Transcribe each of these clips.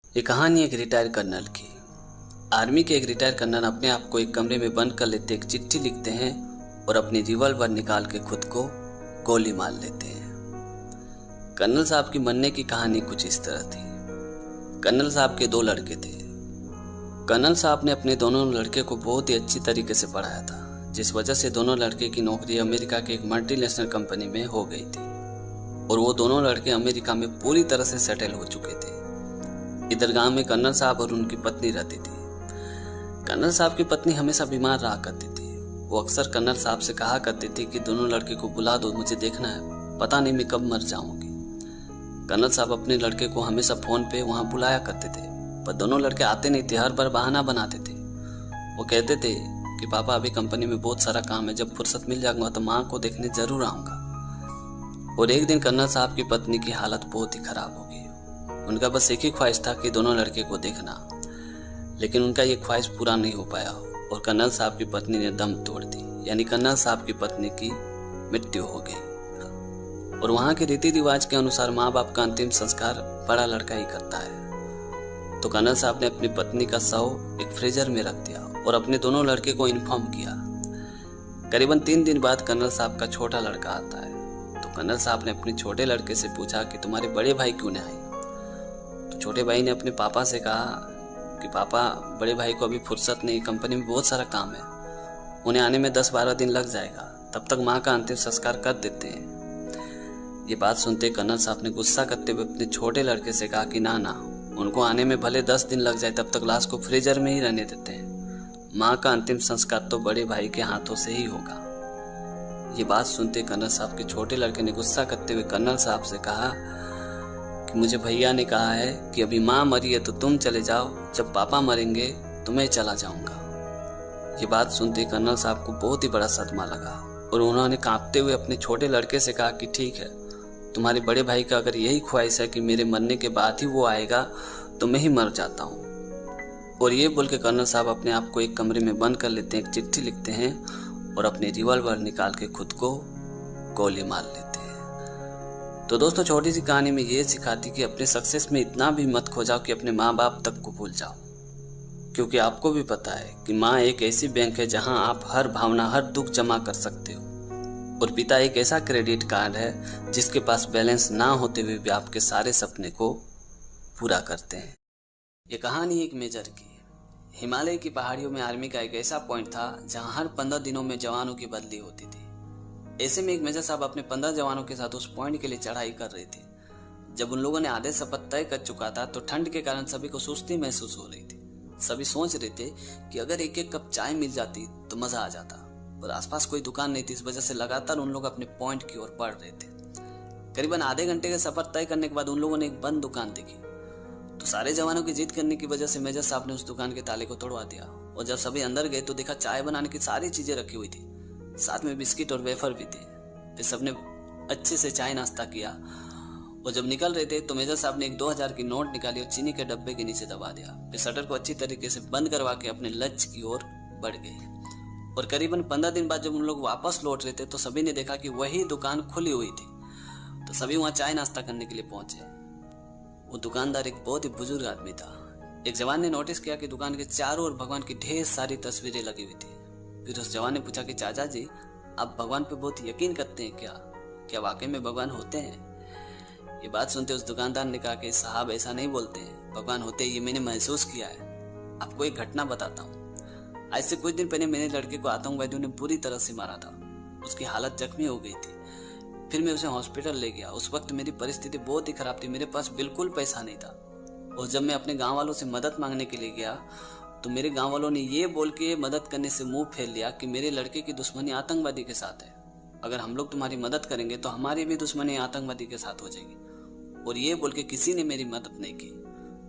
ये कहानी एक रिटायर कर्नल की। आर्मी के एक रिटायर कर्नल अपने आप को एक कमरे में बंद कर लेते, एक चिट्ठी लिखते हैं और अपनी रिवॉल्वर निकाल के खुद को गोली मार लेते हैं। कर्नल साहब की मरने की कहानी कुछ इस तरह थी। कर्नल साहब के दो लड़के थे। कर्नल साहब ने अपने दोनों लड़के को बहुत ही अच्छी तरीके से पढ़ाया था, जिस वजह से दोनों लड़के की नौकरी अमेरिका के एक मल्टीनेशनल कंपनी में हो गई थी और वो दोनों लड़के अमेरिका में पूरी तरह से सेटल हो चुके थे। इधर गांव में कर्नल साहब और उनकी पत्नी रहती थी। कर्नल साहब की पत्नी हमेशा बीमार रहा करती थी। वो अक्सर कर्नल साहब से कहा करती थी कि दोनों लड़के को बुला दो, मुझे देखना है, पता नहीं मैं कब मर जाऊंगी। कर्नल साहब अपने लड़के को हमेशा फोन पे वहां बुलाया करते थे, पर दोनों लड़के आते नहीं थे, हर बार बहाना बनाते थे। वो कहते थे कि पापा अभी कंपनी में बहुत सारा काम है, जब फुर्सत मिल जाऊंगा तो माँ को देखने जरूर आऊंगा। और एक दिन कर्नल साहब की पत्नी की हालत बहुत ही खराब हो गई। उनका बस एक ही ख्वाहिश था कि दोनों लड़के को देखना, लेकिन उनका ये ख्वाहिश पूरा नहीं हो पाया और कर्नल साहब की पत्नी ने दम तोड़ दी, यानी कर्नल साहब की पत्नी की मृत्यु हो गई। और वहाँ के रीति रिवाज के अनुसार माँ बाप का अंतिम संस्कार बड़ा लड़का ही करता है। तो कर्नल साहब ने अपनी पत्नी का शव एक फ्रीजर में रख दिया और अपने दोनों लड़के को इन्फॉर्म किया। करीबन 3 दिन बाद कर्नल साहब का छोटा लड़का आता है। तो कर्नल साहब ने अपने छोटे लड़के से पूछा कि तुम्हारे बड़े भाई क्यों नहीं आए। तो छोटे भाई ने अपने पापा से कहा कि पापा, बड़े भाई को अभी फुर्सत नहीं, कंपनी में बहुत सारा काम है, उन्हें आने में 10-12 दिन लग जाएगा, तब तक माँ का अंतिम संस्कार कर देते हैं। ये बात सुनते कर्नल साहब ने गुस्सा करते हुए अपने छोटे लड़के से कहा कि ना, उनको आने में भले 10 दिन लग जाए, तब तक लाश को फ्रीजर में ही रहने देते हैं। माँ का अंतिम संस्कार तो बड़े भाई के हाथों से ही होगा। ये बात सुनते कर्नल साहब के छोटे लड़के ने गुस्सा करते हुए कर्नल साहब से कहा कि मुझे भैया ने कहा है कि अभी माँ मरी है तो तुम चले जाओ, जब पापा मरेंगे तो मैं चला जाऊंगा। ये बात सुनते कर्नल साहब को बहुत ही बड़ा सदमा लगा और उन्होंने कांपते हुए अपने छोटे लड़के से कहा कि ठीक है, तुम्हारे बड़े भाई का अगर यही ख्वाहिश है कि मेरे मरने के बाद ही वो आएगा तो मैं ही मर जाता हूँ। और ये बोल के कर्नल साहब अपने आप को एक कमरे में बंद कर लेते हैं, एक चिट्ठी लिखते हैं और अपने रिवॉल्वर निकाल के खुद को गोली मार लेते हैं। तो दोस्तों, छोटी सी कहानी में ये सिखाती कि अपने सक्सेस में इतना भी मत खो जाओ कि अपने माँ बाप तक को भूल जाओ, क्योंकि आपको भी पता है कि माँ एक ऐसी बैंक है जहां आप हर भावना, हर दुख जमा कर सकते हो, और पिता एक ऐसा क्रेडिट कार्ड है जिसके पास बैलेंस ना होते हुए भी आपके सारे सपने को पूरा करते हैं। ये कहानी एक मेजर की है। हिमालय की पहाड़ियों में आर्मी का एक ऐसा पॉइंट था जहां हर 15 दिनों में जवानों की बदली होती थी। ऐसे में एक मेजर साहब अपने 15 जवानों के साथ उस पॉइंट के लिए चढ़ाई कर रहे थे। जब उन लोगों ने आधे सफर तय कर चुका था तो ठंड के कारण सभी को सुस्ती महसूस हो रही थी। सभी सोच रहे थे कि अगर एक एक कप चाय मिल जाती तो मजा आ जाता, पर आसपास कोई दुकान नहीं थी। इस वजह से लगातार उन लोग अपने पॉइंट की ओर बढ़ रहे थे। करीबन आधे घंटे का सफर तय करने के बाद उन लोगों ने एक बंद दुकान देखी। तो सारे जवानों की जिद करने की वजह से मेजर साहब ने उस दुकान के ताले को तोड़वा दिया और जब सभी अंदर गए तो देखा चाय बनाने की सारी चीजें रखी हुई थी, साथ में बिस्किट और वेफर भी थे। फिर सबने अच्छे से चाय नाश्ता किया और जब निकल रहे थे तो मेजर साहब ने एक 2000 की नोट निकाली और चीनी के डब्बे के नीचे दबा दिया। फिर शटर को अच्छी तरीके से बंद करवा के अपने लक्ष्य की ओर बढ़ गए। और करीबन 15 दिन बाद जब उन लोग वापस लौट रहे थे तो सभी ने देखा कि वही दुकान खुली हुई थी। तो सभी वहां चाय नाश्ता करने के लिए पहुंचे। वो दुकानदार एक बहुत ही बुजुर्ग आदमी था। एक जवान ने नोटिस किया कि दुकान के चारों ओर भगवान की ढेर सारी तस्वीरें लगी हुई थी। फिर उस जवान ने पूछा कि चाचा जी, आप भगवान पे बहुत यकीन करते हैं क्या वाकई में भगवान होते हैं? ये बात सुनते उस दुकानदार ने कहा कि साहब, ऐसा नहीं बोलते हैं, भगवान होते हैं, ये मैंने महसूस किया है। आपको एक घटना बताता हूँ। आज से कुछ दिन पहले मेरे लड़के को आतंकवादियों ने बुरी तरह से मारा था। उसकी हालत जख्मी हो गई थी। फिर मैं उसे हॉस्पिटल ले गया। उस वक्त मेरी परिस्थिति बहुत ही खराब थी, मेरे पास बिल्कुल पैसा नहीं था। और जब मैं अपने गाँव वालों से मदद मांगने के लिए गया तो मेरे गांव वालों ने ये बोल के मदद करने से मुंह फेर लिया कि मेरे लड़के की दुश्मनी आतंकवादी के साथ है, अगर हम लोग तुम्हारी मदद करेंगे तो हमारी भी दुश्मनी आतंकवादी के साथ हो जाएगी। और ये बोल के किसी ने मेरी मदद नहीं की।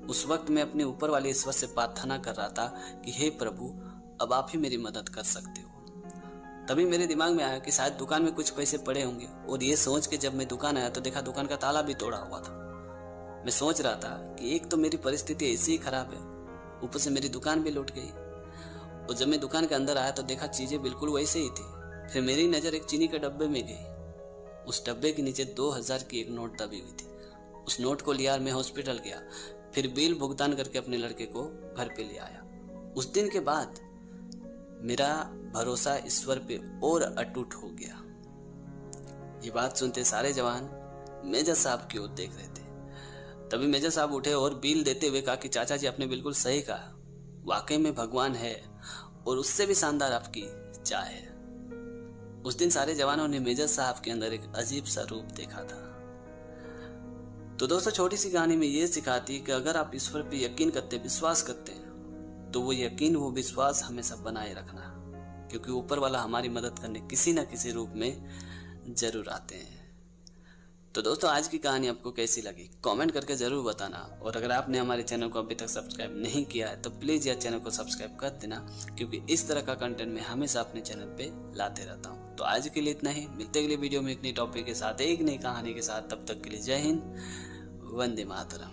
उस वक्त मैं अपने ऊपर वाले ईश्वर से प्रार्थना कर रहा था कि हे प्रभु, अब आप ही मेरी मदद कर सकते हो। तभी मेरे दिमाग में आया कि शायद दुकान में कुछ पैसे पड़े होंगे, और ये सोच के जब मैं दुकान आया तो देखा दुकान का ताला भी तोड़ा हुआ था। मैं सोच रहा था कि एक तो मेरी परिस्थिति ऐसी ही खराब है, ऊपर से मेरी दुकान भी लूट गई। और जब मैं दुकान के अंदर आया तो देखा चीजें बिल्कुल वैसे ही थी। फिर मेरी नजर एक चीनी के डब्बे में गई। उस डब्बे के नीचे 2000 की एक नोट दबी हुई थी। उस नोट को लिया और मैं हॉस्पिटल गया। फिर बिल भुगतान करके अपने लड़के को घर पे ले आया। उस दिन के बाद मेरा भरोसा ईश्वर पे और अटूट हो गया। ये बात सुनते सारे जवान मेजर साहब की ओर देख रहे थे। तभी मेजर साहब उठे और बिल देते हुए कहा कि चाचा जी आपने बिल्कुल सही कहा, वाकई में भगवान है और उससे भी शानदार आपकी चाय है। उस दिन सारे जवानों ने मेजर साहब के अंदर एक अजीब सा रूप देखा था। तो दोस्तों, छोटी सी कहानी में ये सिखाती है कि अगर आप ईश्वर पे यकीन करते, विश्वास करते हैं, तो वो यकीन, वो विश्वास हमेशा बनाए रखना, क्योंकि ऊपर वाला हमारी मदद करने किसी न किसी रूप में जरूर आते हैं। तो दोस्तों, आज की कहानी आपको कैसी लगी कमेंट करके ज़रूर बताना। और अगर आपने हमारे चैनल को अभी तक सब्सक्राइब नहीं किया है तो प्लीज़ यार चैनल को सब्सक्राइब कर देना, क्योंकि इस तरह का कंटेंट मैं हमेशा अपने चैनल पे लाते रहता हूँ। तो आज के लिए इतना ही, मिलते अगले वीडियो में एक नई टॉपिक के साथ, एक नई कहानी के साथ। तब तक के लिए जय हिंद, वंदे मातरम।